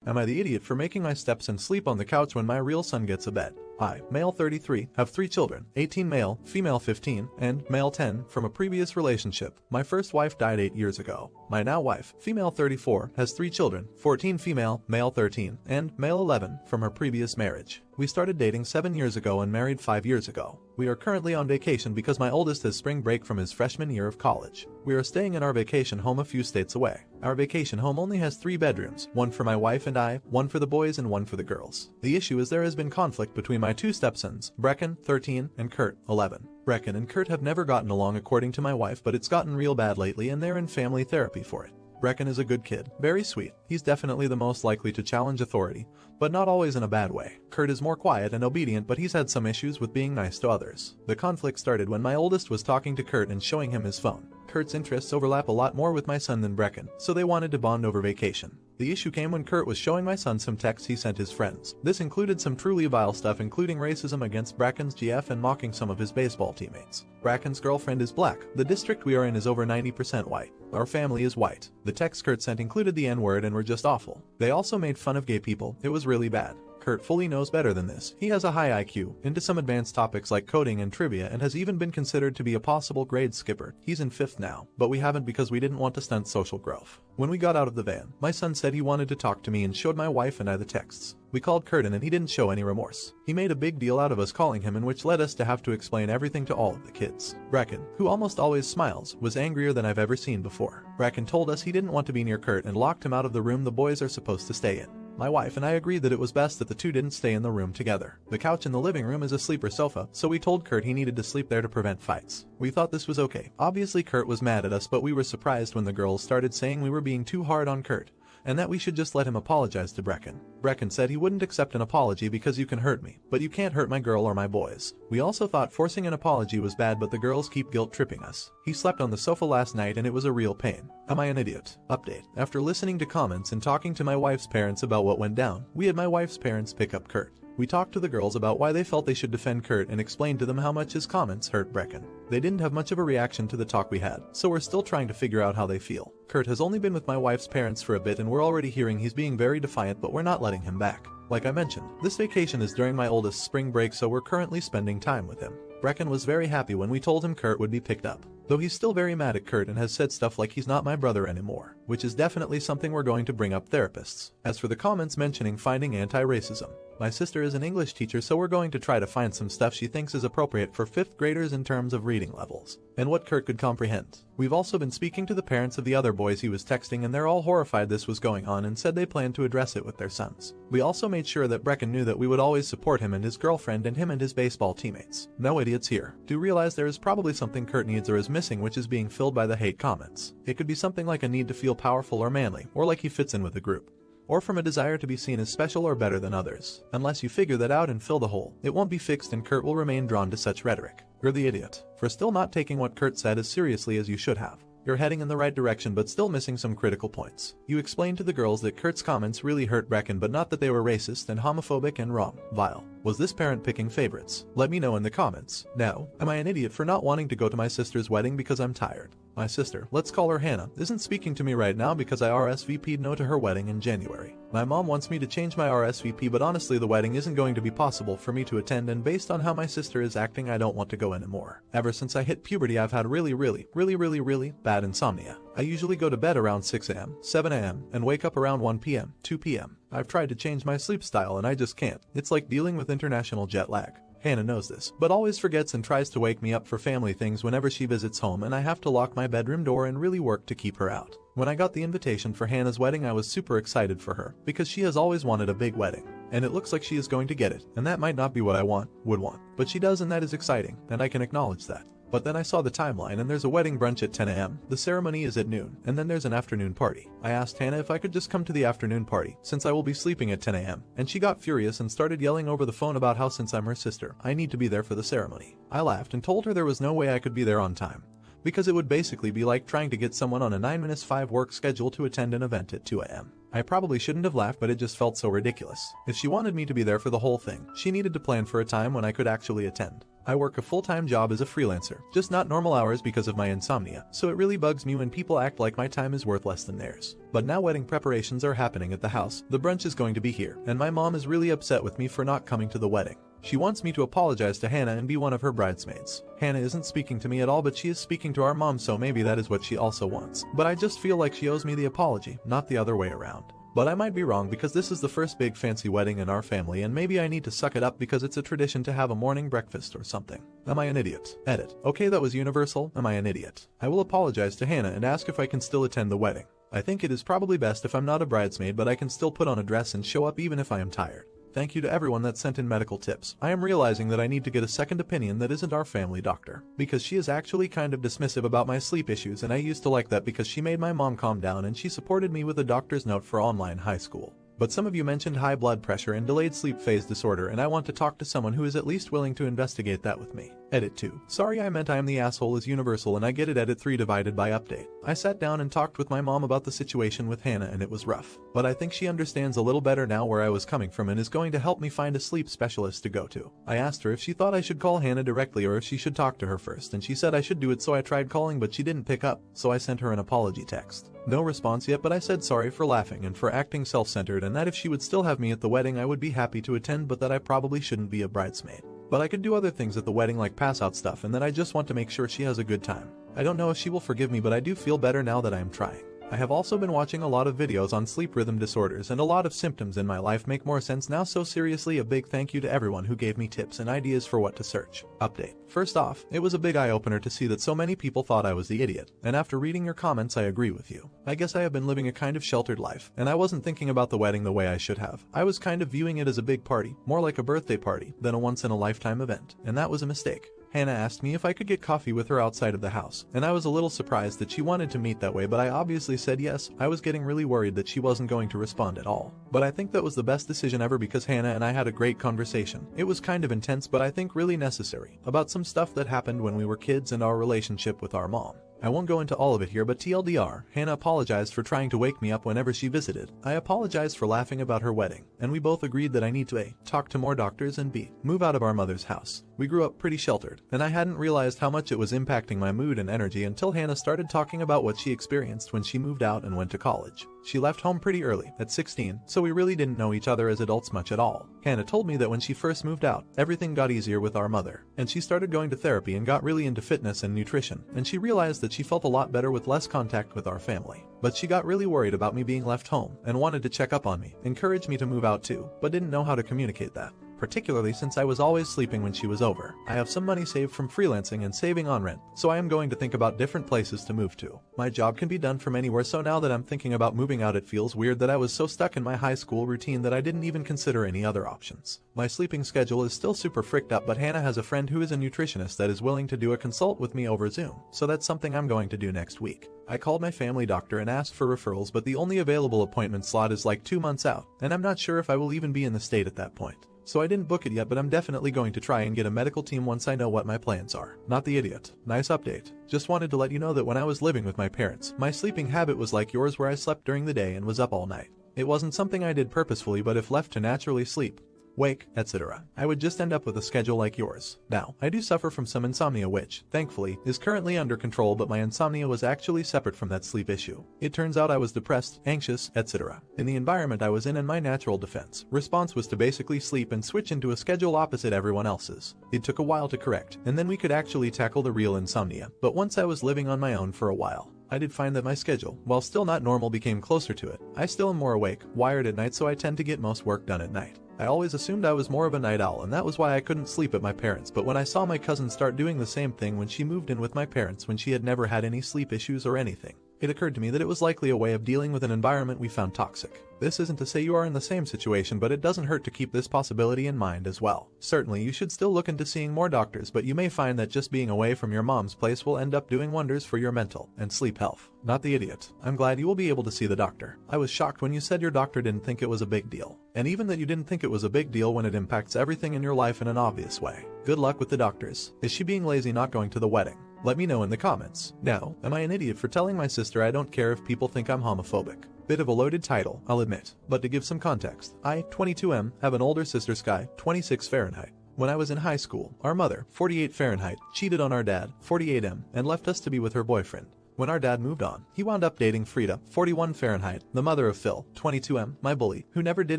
Am I the idiot for making my stepson sleep on the couch when my real son gets a bed? I, male 33, have 3 children, 18 male, female 15, and male 10 from a previous relationship. My first wife died 8 years ago. My now wife, female 34, has 3 children, 14 female, male 13, and male 11 from her previous marriage. We started dating 7 years ago and married 5 years ago. We are currently on vacation because my oldest has spring break from his freshman year of college. We are staying in our vacation home a few states away. Our vacation home only has 3 bedrooms, one for my wife and I, one for the boys and one for the girls. The issue is there has been conflict between my 2 stepsons, Brecken, 13, and Kurt, 11. Brecken and Kurt have never gotten along according to my wife, but it's gotten real bad lately and they're in family therapy for it. Brecken is a good kid, very sweet. He's definitely the most likely to challenge authority, but not always in a bad way. Kurt is more quiet and obedient, but he's had some issues with being nice to others. The conflict started when my oldest was talking to Kurt and showing him his phone. Kurt's interests overlap a lot more with my son than Brecken, so they wanted to bond over vacation. The issue came when Kurt was showing my son some texts he sent his friends. This included some truly vile stuff, including racism against Brecken's GF and mocking some of his baseball teammates. Brecken's girlfriend is black. The district we are in is over 90% white. Our family is white. The text Kurt sent included the N-word and were just awful. They also made fun of gay people. It was really bad. Kurt fully knows better than this. He has a high IQ, into some advanced topics like coding and trivia, and has even been considered to be a possible grade skipper. He's in 5th now, but we haven't because we didn't want to stunt social growth. When we got out of the van, my son said he wanted to talk to me and showed my wife and I the texts. We called Kurt in and he didn't show any remorse. He made a big deal out of us calling him, in which led us to have to explain everything to all of the kids. Brecken, who almost always smiles, was angrier than I've ever seen before. Brecken told us he didn't want to be near Kurt and locked him out of the room the boys are supposed to stay in. My wife and I agreed that it was best that the 2 didn't stay in the room together. The couch in the living room is a sleeper sofa, so we told Kurt he needed to sleep there to prevent fights. We thought this was okay. Obviously Kurt was mad at us, but we were surprised when the girls started saying we were being too hard on Kurt, and that we should just let him apologize to Brecken. Brecken said he wouldn't accept an apology because you can hurt me, but you can't hurt my girl or my boys. We also thought forcing an apology was bad, but the girls keep guilt-tripping us. He slept on the sofa last night and it was a real pain. Am I an idiot? Update. After listening to comments and talking to my wife's parents about what went down, we had my wife's parents pick up Kurt. We talked to the girls about why they felt they should defend Kurt and explained to them how much his comments hurt Brecken. They didn't have much of a reaction to the talk we had, so we're still trying to figure out how they feel. Kurt has only been with my wife's parents for a bit and we're already hearing he's being very defiant, but we're not letting him back. Like I mentioned, this vacation is during my oldest spring break, so we're currently spending time with him. Brecken was very happy when we told him Kurt would be picked up, though he's still very mad at Kurt and has said stuff like he's not my brother anymore, which is definitely something we're going to bring up therapists. As for the comments mentioning finding anti-racism, my sister is an English teacher, so we're going to try to find some stuff she thinks is appropriate for 5th graders in terms of reading levels, and what Kurt could comprehend. We've also been speaking to the parents of the other boys he was texting, and they're all horrified this was going on and said they plan to address it with their sons. We also made sure that Brecken knew that we would always support him and his girlfriend and him and his baseball teammates. No idiots here. Do realize there is probably something Kurt needs or is missing, which is being filled by the hate comments. It could be something like a need to feel powerful or manly, or like he fits in with a group, or from a desire to be seen as special or better than others. Unless you figure that out and fill the hole, it won't be fixed and Kurt will remain drawn to such rhetoric. You're the idiot for still not taking what Kurt said as seriously as you should have. You're heading in the right direction but still missing some critical points. You explained to the girls that Kurt's comments really hurt Brecken, but not that they were racist and homophobic and wrong. Vile. Was this parent picking favorites? Let me know in the comments. Now, am I an idiot for not wanting to go to my sister's wedding because I'm tired? My sister, let's call her Hannah, isn't speaking to me right now because I RSVP'd no to her wedding in January. My mom wants me to change my RSVP, but honestly the wedding isn't going to be possible for me to attend, and based on how my sister is acting I don't want to go anymore. Ever since I hit puberty I've had really bad insomnia. I usually go to bed around 6 a.m., 7 a.m., and wake up around 1 p.m., 2 p.m. I've tried to change my sleep style and I just can't. It's like dealing with international jet lag. Hannah knows this, but always forgets and tries to wake me up for family things whenever she visits home, and I have to lock my bedroom door and really work to keep her out. When I got the invitation for Hannah's wedding I was super excited for her, because she has always wanted a big wedding, and it looks like she is going to get it, and that might not be what I would want, but she does, and that is exciting, and I can acknowledge that. But then I saw the timeline and there's a wedding brunch at 10 a.m., the ceremony is at noon, and then there's an afternoon party. I asked Hannah if I could just come to the afternoon party, since I will be sleeping at 10 a.m., and she got furious and started yelling over the phone about how since I'm her sister, I need to be there for the ceremony. I laughed and told her there was no way I could be there on time, because it would basically be like trying to get someone on a 9-5 work schedule to attend an event at 2 a.m. I probably shouldn't have laughed, but it just felt so ridiculous. If she wanted me to be there for the whole thing, she needed to plan for a time when I could actually attend. I work a full-time job as a freelancer, just not normal hours because of my insomnia, so it really bugs me when people act like my time is worth less than theirs. But now wedding preparations are happening at the house, the brunch is going to be here, and my mom is really upset with me for not coming to the wedding. She wants me to apologize to Hannah and be one of her bridesmaids. Hannah isn't speaking to me at all, but she is speaking to our mom, so maybe that is what she also wants. But I just feel like she owes me the apology, not the other way around. But I might be wrong because this is the first big fancy wedding in our family, and maybe I need to suck it up because it's a tradition to have a morning breakfast or something. Am I an idiot? Edit. Okay, that was universal. Am I an idiot? I will apologize to Hannah and ask if I can still attend the wedding. I think it is probably best if I'm not a bridesmaid, but I can still put on a dress and show up even if I am tired. Thank you to everyone that sent in medical tips. I am realizing that I need to get a second opinion that isn't our family doctor, because she is actually kind of dismissive about my sleep issues, and I used to like that because she made my mom calm down and she supported me with a doctor's note for online high school. But some of you mentioned high blood pressure and delayed sleep phase disorder, and I want to talk to someone who is at least willing to investigate that with me. Edit 2. Sorry, I meant I am the asshole is universal and I get it. Edit 3 divided by update. I sat down and talked with my mom about the situation with Hannah and it was rough. But I think she understands a little better now where I was coming from and is going to help me find a sleep specialist to go to. I asked her if she thought I should call Hannah directly or if she should talk to her first, and she said I should do it, so I tried calling but she didn't pick up, so I sent her an apology text. No response yet, but I said sorry for laughing and for acting self-centered, and that if she would still have me at the wedding I would be happy to attend, but that I probably shouldn't be a bridesmaid. But I could do other things at the wedding like pass out stuff, and that I just want to make sure she has a good time. I don't know if she will forgive me, but I do feel better now that I am trying. I have also been watching a lot of videos on sleep rhythm disorders, and a lot of symptoms in my life make more sense now, so seriously a big thank you to everyone who gave me tips and ideas for what to search. Update. First off, it was a big eye-opener to see that so many people thought I was the idiot, and after reading your comments I agree with you. I guess I have been living a kind of sheltered life, and I wasn't thinking about the wedding the way I should have. I was kind of viewing it as a big party, more like a birthday party than a once-in-a-lifetime event, and that was a mistake. Hannah asked me if I could get coffee with her outside of the house, and I was a little surprised that she wanted to meet that way, but I obviously said yes. I was getting really worried that she wasn't going to respond at all. But I think that was the best decision ever because Hannah and I had a great conversation. It was kind of intense, but I think really necessary, about some stuff that happened when we were kids and our relationship with our mom. I won't go into all of it here, but TLDR, Hannah apologized for trying to wake me up whenever she visited. I apologized for laughing about her wedding, and we both agreed that I need to A. talk to more doctors and B. move out of our mother's house. We grew up pretty sheltered, and I hadn't realized how much it was impacting my mood and energy until Hannah started talking about what she experienced when she moved out and went to college. She left home pretty early, at 16, so we really didn't know each other as adults much at all. Hannah told me that when she first moved out, everything got easier with our mother, and she started going to therapy and got really into fitness and nutrition, and she realized that she felt a lot better with less contact with our family. But she got really worried about me being left home and wanted to check up on me, encouraged me to move out too, but didn't know how to communicate that, particularly since I was always sleeping when she was over. I have some money saved from freelancing and saving on rent, so I am going to think about different places to move to. My job can be done from anywhere, so now that I'm thinking about moving out it feels weird that I was so stuck in my high school routine that I didn't even consider any other options. My sleeping schedule is still super fricked up, but Hannah has a friend who is a nutritionist that is willing to do a consult with me over Zoom, so that's something I'm going to do next week. I called my family doctor and asked for referrals, but the only available appointment slot is like 2 months out, and I'm not sure if I will even be in the state at that point. So I didn't book it yet, but I'm definitely going to try and get a medical team once I know what my plans are. Not the idiot. Nice update. Just wanted to let you know that when I was living with my parents, my sleeping habit was like yours where I slept during the day and was up all night. It wasn't something I did purposefully, but if left to naturally sleep, wake, etc., I would just end up with a schedule like yours. Now, I do suffer from some insomnia which, thankfully, is currently under control, but my insomnia was actually separate from that sleep issue. It turns out I was depressed, anxious, etc. in the environment I was in, and my natural defense response was to basically sleep and switch into a schedule opposite everyone else's. It took a while to correct, and then we could actually tackle the real insomnia, but once I was living on my own for a while, I did find that my schedule, while still not normal, became closer to it. I still am more awake, wired at night, so I tend to get most work done at night. I always assumed I was more of a night owl, and that was why I couldn't sleep at my parents', but when I saw my cousin start doing the same thing when she moved in with my parents when she had never had any sleep issues or anything, it occurred to me that it was likely a way of dealing with an environment we found toxic. This isn't to say you are in the same situation, but it doesn't hurt to keep this possibility in mind as well. Certainly you should still look into seeing more doctors, but you may find that just being away from your mom's place will end up doing wonders for your mental and sleep health. Not the idiot. I'm glad you will be able to see the doctor. I was shocked when you said your doctor didn't think it was a big deal. And even that you didn't think it was a big deal when it impacts everything in your life in an obvious way. Good luck with the doctors. Is she being lazy not going to the wedding? Let me know in the comments. Now, am I an idiot for telling my sister I don't care if people think I'm homophobic? Bit of a loaded title, I'll admit, but to give some context, I, 22M, have an older sister Sky, 26 Fahrenheit. When I was in high school, our mother, 48 Fahrenheit, cheated on our dad, 48M, and left us to be with her boyfriend. When our dad moved on, he wound up dating Frida, 41 Fahrenheit, the mother of Phil, 22M, my bully, who never did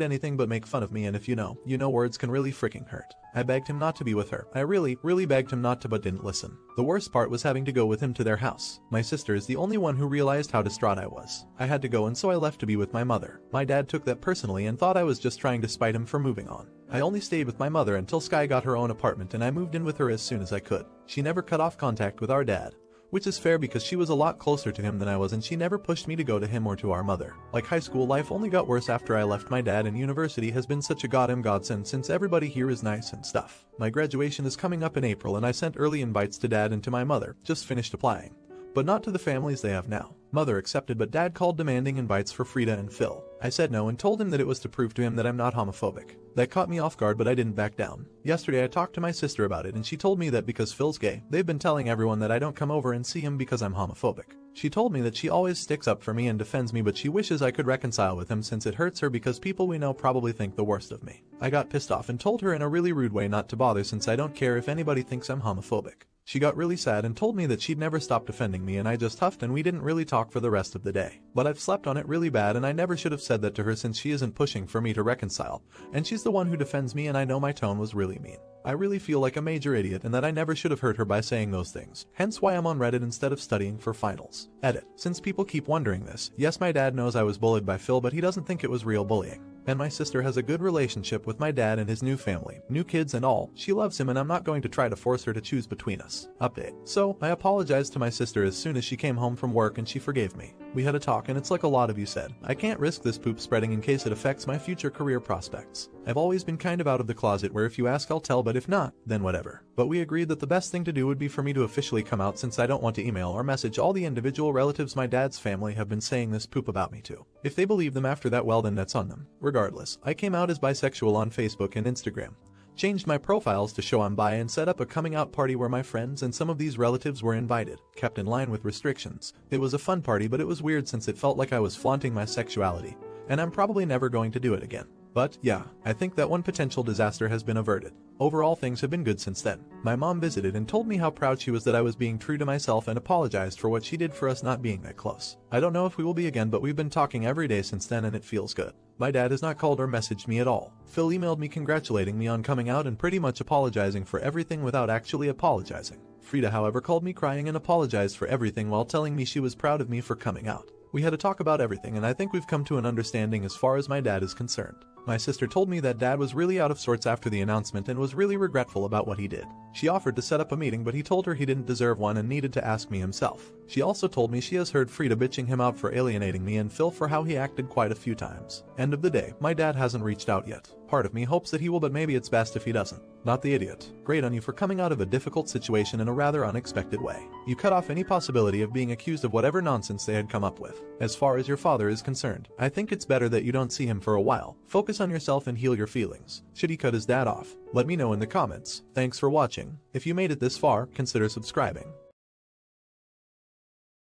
anything but make fun of me, and if you know, words can really freaking hurt. I begged him not to be with her. I really begged him not to, but didn't listen. The worst part was having to go with him to their house. My sister is the only one who realized how distraught I was. I had to go, and so I left to be with my mother. My dad took that personally and thought I was just trying to spite him for moving on. I only stayed with my mother until Sky got her own apartment, and I moved in with her as soon as I could. She never cut off contact with our dad, which is fair because she was a lot closer to him than I was, and she never pushed me to go to him or to our mother. Like, high school life only got worse after I left my dad, and university has been such a godsend since everybody here is nice and stuff. My graduation is coming up in April, and I sent early invites to dad and to my mother, just finished applying. But not to the families they have now. Mother accepted, but dad called demanding invites for Frida and Phil. I said no and told him that it was to prove to him that I'm not homophobic. That caught me off guard, but I didn't back down. Yesterday I talked to my sister about it, and she told me that because Phil's gay, they've been telling everyone that I don't come over and see him because I'm homophobic. She told me that she always sticks up for me and defends me, but she wishes I could reconcile with him since it hurts her because people we know probably think the worst of me. I got pissed off and told her in a really rude way not to bother since I don't care if anybody thinks I'm homophobic. She got really sad and told me that she'd never stop defending me, and I just huffed and we didn't really talk for the rest of the day. But I've slept on it really bad, and I never should have said that to her since she isn't pushing for me to reconcile, and she's the one who defends me, and I know my tone was really mean. I really feel like a major idiot and that I never should have hurt her by saying those things. Hence why I'm on Reddit instead of studying for finals. Edit. Since people keep wondering this, yes, my dad knows I was bullied by Phil, but he doesn't think it was real bullying. And my sister has a good relationship with my dad and his new family, new kids and all. She loves him, and I'm not going to try to force her to choose between us. Update. So, I apologized to my sister as soon as she came home from work, and she forgave me. We had a talk, and it's like a lot of you said. I can't risk this poop spreading in case it affects my future career prospects. I've always been kind of out of the closet where if you ask I'll tell, but if not, then whatever. But we agreed that the best thing to do would be for me to officially come out since I don't want to email or message all the individual relatives my dad's family have been saying this poop about me to. If they believe them after that, well then that's on them. Regardless, I came out as bisexual on Facebook and Instagram. Changed my profiles to show I'm bi and set up a coming out party where my friends and some of these relatives were invited, kept in line with restrictions. It was a fun party, but it was weird since it felt like I was flaunting my sexuality, and I'm probably never going to do it again. But yeah, I think that one potential disaster has been averted. Overall, things have been good since then. My mom visited and told me how proud she was that I was being true to myself and apologized for what she did for us not being that close. I don't know if we will be again, but we've been talking every day since then and it feels good. My dad has not called or messaged me at all. Phil emailed me congratulating me on coming out and pretty much apologizing for everything without actually apologizing. Frida, however, called me crying and apologized for everything while telling me she was proud of me for coming out. We had a talk about everything, and I think we've come to an understanding as far as my dad is concerned. My sister told me that dad was really out of sorts after the announcement and was really regretful about what he did. She offered to set up a meeting, but he told her he didn't deserve one and needed to ask me himself. She also told me she has heard Frida bitching him out for alienating me and Phil for how he acted quite a few times. End of the day, my dad hasn't reached out yet. Part of me hopes that he will, but maybe it's best if he doesn't. Not the idiot. Great on you for coming out of a difficult situation in a rather unexpected way. You cut off any possibility of being accused of whatever nonsense they had come up with. As far as your father is concerned, I think it's better that you don't see him for a while. Focus on yourself and heal your feelings. Should he cut his dad off? Let me know in the comments. Thanks for watching. If you made it this far, consider subscribing.